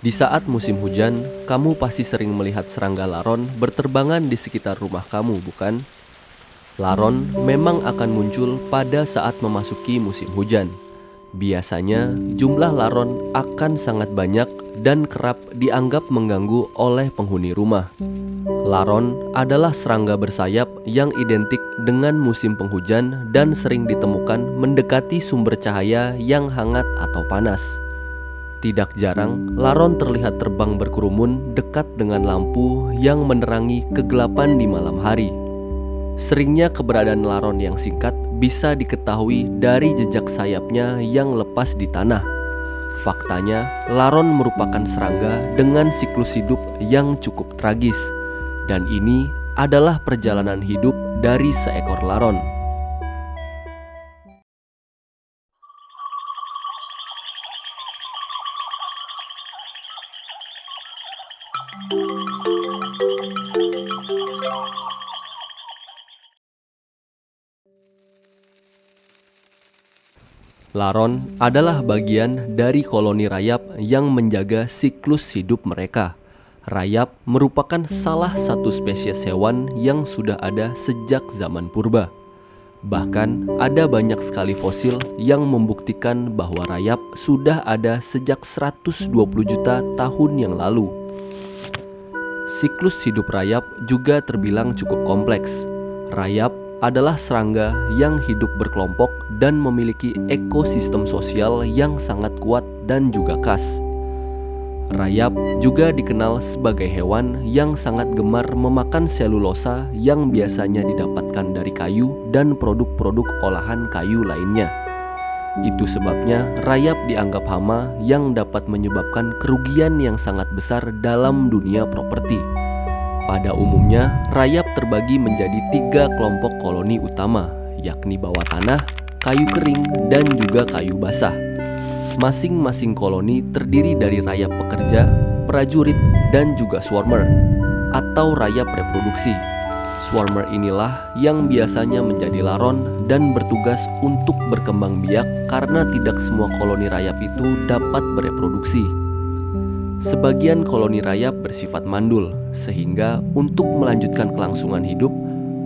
Di saat musim hujan, kamu pasti sering melihat serangga laron berterbangan di sekitar rumah kamu, bukan? Laron memang akan muncul pada saat memasuki musim hujan. Biasanya, jumlah laron akan sangat banyak dan kerap dianggap mengganggu oleh penghuni rumah. Laron adalah serangga bersayap yang identik dengan musim penghujan dan sering ditemukan mendekati sumber cahaya yang hangat atau panas. Tidak jarang, laron terlihat terbang berkerumun dekat dengan lampu yang menerangi kegelapan di malam hari. Seringnya keberadaan laron yang singkat bisa diketahui dari jejak sayapnya yang lepas di tanah. Faktanya, laron merupakan serangga dengan siklus hidup yang cukup tragis. Dan ini adalah perjalanan hidup dari seekor laron. Laron adalah bagian dari koloni rayap yang menjaga siklus hidup mereka. Rayap merupakan salah satu spesies hewan yang sudah ada sejak zaman purba. Bahkan ada banyak sekali fosil yang membuktikan bahwa rayap sudah ada sejak 120 juta tahun yang lalu. Siklus hidup rayap juga terbilang cukup kompleks. Rayap adalah serangga yang hidup berkelompok dan memiliki ekosistem sosial yang sangat kuat dan juga khas. Rayap juga dikenal sebagai hewan yang sangat gemar memakan selulosa yang biasanya didapatkan dari kayu dan produk-produk olahan kayu lainnya. Itu sebabnya rayap dianggap hama yang dapat menyebabkan kerugian yang sangat besar dalam dunia properti. Pada umumnya, rayap terbagi menjadi 3 kelompok koloni utama, yakni bawah tanah, kayu kering, dan juga kayu basah. Masing-masing koloni terdiri dari rayap pekerja, prajurit, dan juga swarmer, atau rayap reproduksi. Swarmer inilah yang biasanya menjadi laron dan bertugas untuk berkembang biak karena tidak semua koloni rayap itu dapat bereproduksi. Sebagian koloni rayap bersifat mandul, sehingga untuk melanjutkan kelangsungan hidup,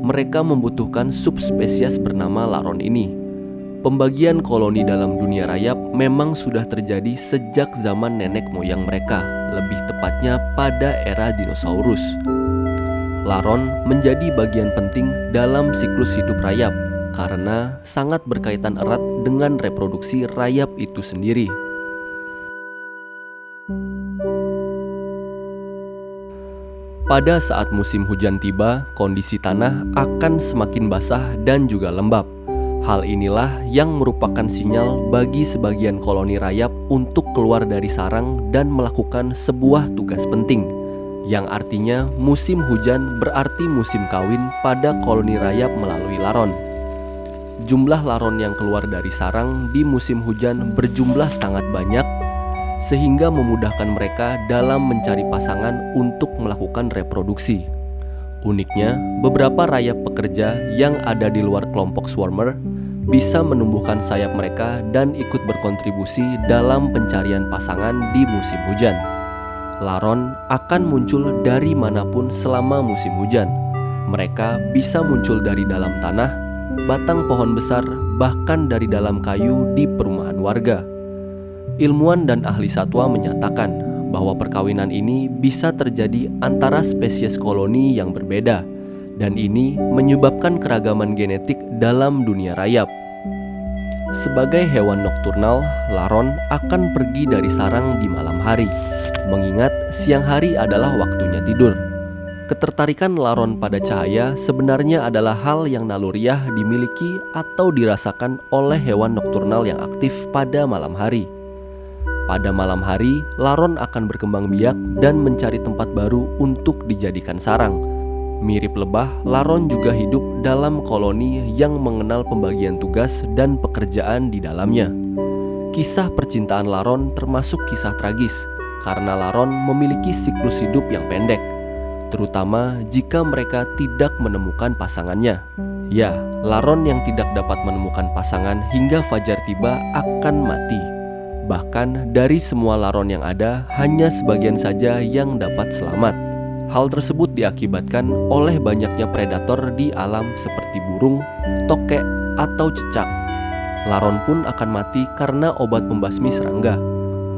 mereka membutuhkan subspesies bernama laron ini. Pembagian koloni dalam dunia rayap memang sudah terjadi sejak zaman nenek moyang mereka, lebih tepatnya pada era dinosaurus. Laron menjadi bagian penting dalam siklus hidup rayap, karena sangat berkaitan erat dengan reproduksi rayap itu sendiri. Pada saat musim hujan tiba, kondisi tanah akan semakin basah dan juga lembab. Hal inilah yang merupakan sinyal bagi sebagian koloni rayap untuk keluar dari sarang dan melakukan sebuah tugas penting, yang artinya musim hujan berarti musim kawin pada koloni rayap melalui laron. Jumlah laron yang keluar dari sarang di musim hujan berjumlah sangat banyak, sehingga memudahkan mereka dalam mencari pasangan untuk melakukan reproduksi. Uniknya, beberapa rayap pekerja yang ada di luar kelompok swarmer bisa menumbuhkan sayap mereka dan ikut berkontribusi dalam pencarian pasangan di musim hujan. Laron akan muncul dari manapun selama musim hujan. Mereka bisa muncul dari dalam tanah, batang pohon besar, bahkan dari dalam kayu di perumahan warga. Ilmuwan dan ahli satwa menyatakan bahwa perkawinan ini bisa terjadi antara spesies koloni yang berbeda, dan ini menyebabkan keragaman genetik dalam dunia rayap. Sebagai hewan nokturnal, laron akan pergi dari sarang di malam hari, mengingat siang hari adalah waktunya tidur. Ketertarikan laron pada cahaya sebenarnya adalah hal yang naluriah dimiliki atau dirasakan oleh hewan nokturnal yang aktif pada malam hari. Pada malam hari, laron akan berkembang biak dan mencari tempat baru untuk dijadikan sarang. Mirip lebah, laron juga hidup dalam koloni yang mengenal pembagian tugas dan pekerjaan di dalamnya. Kisah percintaan laron termasuk kisah tragis, karena laron memiliki siklus hidup yang pendek, terutama jika mereka tidak menemukan pasangannya. Ya, laron yang tidak dapat menemukan pasangan hingga fajar tiba akan mati. Bahkan dari semua laron yang ada, hanya sebagian saja yang dapat selamat. Hal tersebut diakibatkan oleh banyaknya predator di alam seperti burung, tokek, atau cicak. Laron pun akan mati karena obat pembasmi serangga.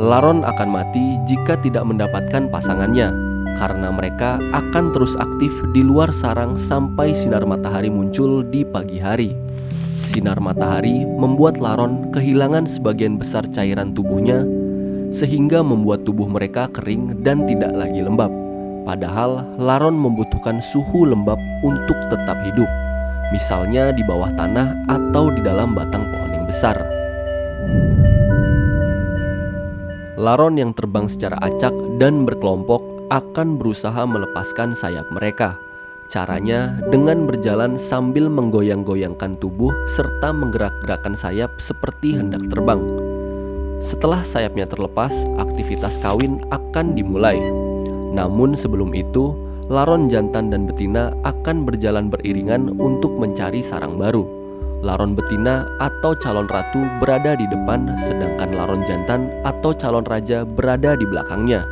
Laron akan mati jika tidak mendapatkan pasangannya, karena mereka akan terus aktif di luar sarang sampai sinar matahari muncul di pagi hari. Sinar matahari membuat laron kehilangan sebagian besar cairan tubuhnya, sehingga membuat tubuh mereka kering dan tidak lagi lembab. Padahal laron membutuhkan suhu lembab untuk tetap hidup, misalnya di bawah tanah atau di dalam batang pohon yang besar. Laron yang terbang secara acak dan berkelompok akan berusaha melepaskan sayap mereka. Caranya dengan berjalan sambil menggoyang-goyangkan tubuh serta menggerak-gerakkan sayap seperti hendak terbang. Setelah sayapnya terlepas, aktivitas kawin akan dimulai. Namun sebelum itu, laron jantan dan betina akan berjalan beriringan untuk mencari sarang baru. Laron betina atau calon ratu berada di depan, sedangkan laron jantan atau calon raja berada di belakangnya.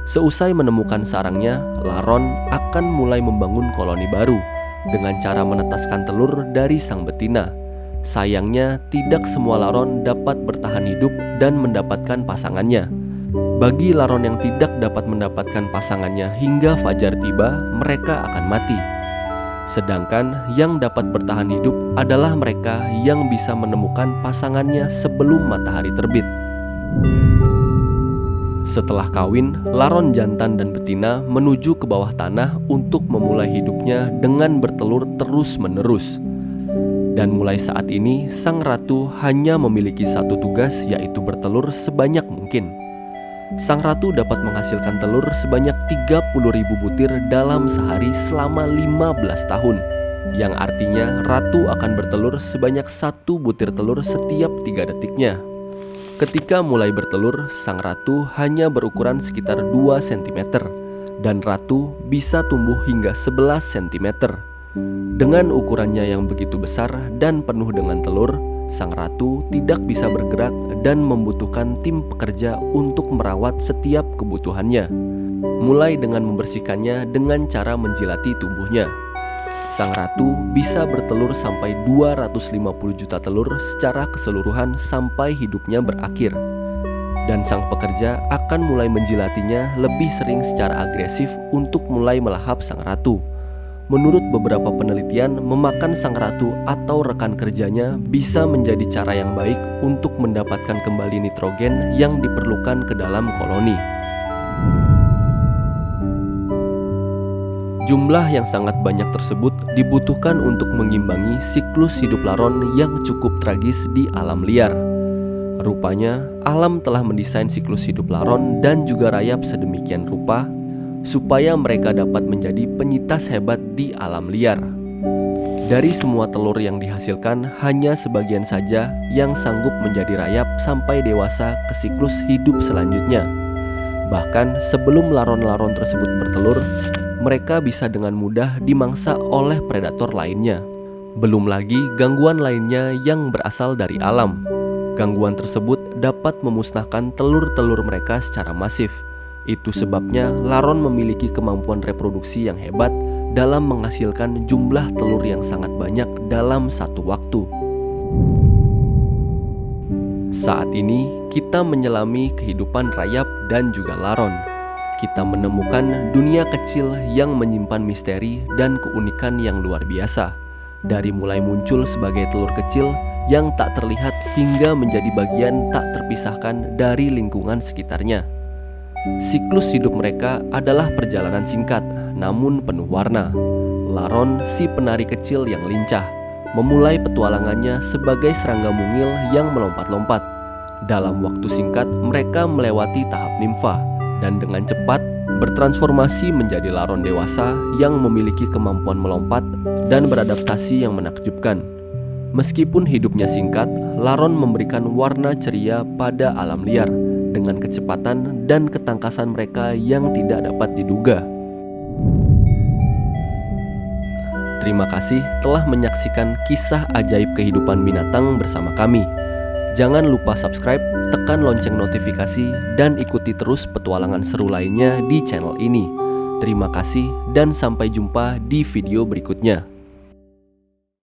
Seusai menemukan sarangnya, laron akan mulai membangun koloni baru dengan cara menetaskan telur dari sang betina. Sayangnya, tidak semua laron dapat bertahan hidup dan mendapatkan pasangannya. Bagi laron yang tidak dapat mendapatkan pasangannya hingga fajar tiba, mereka akan mati. Sedangkan yang dapat bertahan hidup adalah mereka yang bisa menemukan pasangannya sebelum matahari terbit. Setelah kawin, laron jantan dan betina menuju ke bawah tanah untuk memulai hidupnya dengan bertelur terus-menerus. Dan mulai saat ini, sang ratu hanya memiliki satu tugas, yaitu bertelur sebanyak mungkin. Sang ratu dapat menghasilkan telur sebanyak 30.000 butir dalam sehari selama 15 tahun, yang artinya ratu akan bertelur sebanyak 1 butir telur setiap 3 detiknya. Ketika mulai bertelur, sang ratu hanya berukuran sekitar 2 cm, dan ratu bisa tumbuh hingga 11 cm. Dengan ukurannya yang begitu besar dan penuh dengan telur, sang ratu tidak bisa bergerak dan membutuhkan tim pekerja untuk merawat setiap kebutuhannya, mulai dengan membersihkannya dengan cara menjilati tubuhnya. Sang ratu bisa bertelur sampai 250 juta telur secara keseluruhan sampai hidupnya berakhir. Dan sang pekerja akan mulai menjilatinya lebih sering secara agresif untuk mulai melahap sang ratu. Menurut beberapa penelitian, memakan sang ratu atau rekan kerjanya bisa menjadi cara yang baik untuk mendapatkan kembali nitrogen yang diperlukan ke dalam koloni. Jumlah yang sangat banyak tersebut dibutuhkan untuk mengimbangi siklus hidup laron yang cukup tragis di alam liar. Rupanya, alam telah mendesain siklus hidup laron dan juga rayap sedemikian rupa supaya mereka dapat menjadi penyitas hebat di alam liar. Dari semua telur yang dihasilkan, hanya sebagian saja yang sanggup menjadi rayap sampai dewasa ke siklus hidup selanjutnya. Bahkan sebelum laron-laron tersebut bertelur, mereka bisa dengan mudah dimangsa oleh predator lainnya. Belum lagi gangguan lainnya yang berasal dari alam. Gangguan tersebut dapat memusnahkan telur-telur mereka secara masif. Itu sebabnya laron memiliki kemampuan reproduksi yang hebat dalam menghasilkan jumlah telur yang sangat banyak dalam satu waktu. Saat ini kita menyelami kehidupan rayap dan juga laron. Kita menemukan dunia kecil yang menyimpan misteri dan keunikan yang luar biasa. Dari mulai muncul sebagai telur kecil yang tak terlihat hingga menjadi bagian tak terpisahkan dari lingkungan sekitarnya. Siklus hidup mereka adalah perjalanan singkat namun penuh warna. Laron, si penari kecil yang lincah, memulai petualangannya sebagai serangga mungil yang melompat-lompat. Dalam waktu singkat mereka melewati tahap nimfa dan dengan cepat bertransformasi menjadi laron dewasa yang memiliki kemampuan melompat dan beradaptasi yang menakjubkan. Meskipun hidupnya singkat, laron memberikan warna ceria pada alam liar dengan kecepatan dan ketangkasan mereka yang tidak dapat diduga. Terima kasih telah menyaksikan kisah ajaib kehidupan binatang bersama kami. Jangan lupa subscribe, tekan lonceng notifikasi, dan ikuti terus petualangan seru lainnya di channel ini. Terima kasih dan sampai jumpa di video berikutnya.